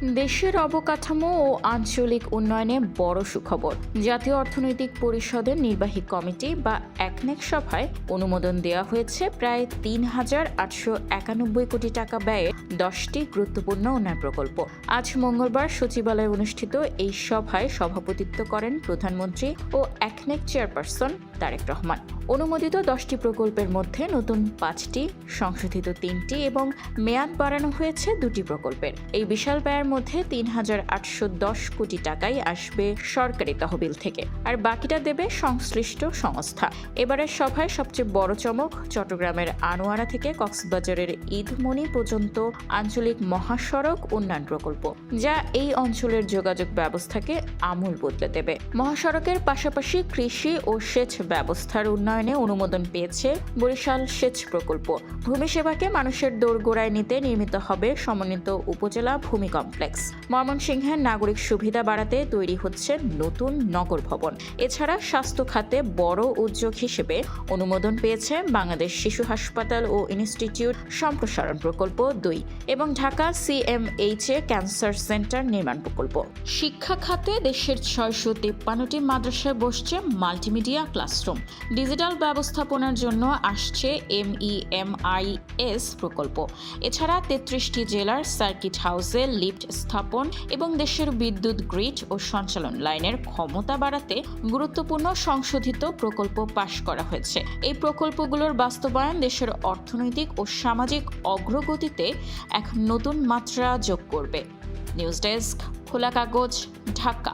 দেশের অবকাঠামো ও আঞ্চলিক উন্নয়নে বড় সুখবর। জাতীয় অর্থনৈতিক পরিষদের নির্বাহী কমিটি বা একনেক সভায় অনুমোদন দেওয়া হয়েছে প্রায় ৩,৮৯১ কোটি টাকা ব্যয়ে 10টি গুরুত্বপূর্ণ উন্নয়ন প্রকল্প। আজ মঙ্গলবার সচিবালয়ে অনুষ্ঠিত এই সভায় সভাপতিত্ব করেন প্রধানমন্ত্রী ও একনেক চেয়ারপারসন তারেক রহমান। অনুমোদিত 10টি প্রকল্পের মধ্যে নতুন 5টি, সংশোধিত 3টি এবং মেয়াদ বাড়ানো হয়েছে 2টি প্রকল্পের। এই বিশাল ব্যয়ের মধ্যে ৩,৮১০ কোটি টাকাই আসবে সরকারি তহবিল থেকে, আর বাকিটা দেবে সংশ্লিষ্ট সংস্থা। এবারের সভায় সবচেয়ে বড় চমক চট্টগ্রামের আনোয়ারা থেকে কক্সবাজারের ঈদমনি পর্যন্ত আঞ্চলিক মহাসড়ক উন্নয়ন প্রকল্প, যা এই অঞ্চলের যোগাযোগ ব্যবস্থাকে আমূল বদলে দেবে। মহাসড়কের পাশাপাশি কৃষি ও সেচ ব্যবস্থার উন্নয়নে অনুমোদন পেয়েছে বরিশাল সেচ প্রকল্প। ভূমি সেবাকে মানুষের দোরগোড়ায় নিতে নির্মিত হবে সমন্বিত উপজেলা ভূমি কমপ্লেক্স। ময়মনসিংহের নাগরিক সুবিধা বাড়াতে তৈরি হচ্ছে নতুন নগর ভবন। এছাড়া স্বাস্থ্য খাতে বড় উদ্যোগ হিসেবে অনুমোদন পেয়েছে বাংলাদেশ শিশু হাসপাতাল ও ইনস্টিটিউট সম্প্রসারণ প্রকল্প 2 এবং ঢাকা CMH ক্যান্সার সেন্টার নির্মাণ প্রকল্প। শিক্ষা খাতে দেশের 653টি মাদ্রাসায় বসছে মাল্টিমিডিয়া ক্লাসরুম। ডিজিটাল ব্যবস্থাপনার জন্য আসছে MEMIS প্রকল্প। এছাড়া 33টি জেলার সার্কিট হাউসে লিফট স্থাপন এবং দেশের বিদ্যুৎ গ্রিড ও সঞ্চালন লাইনের ক্ষমতা বাড়াতে গুরুত্বপূর্ণ সংশোধিত প্রকল্প পাশ করা হয়েছে। এই প্রকল্পগুলোর বাস্তবায়ন দেশের অর্থনৈতিক ও সামাজিক অগ্রগতিতে এক নতুন মাত্রা যোগ করবে। নিউজ ডেস্ক, খোলা কাগজ, ঢাকা।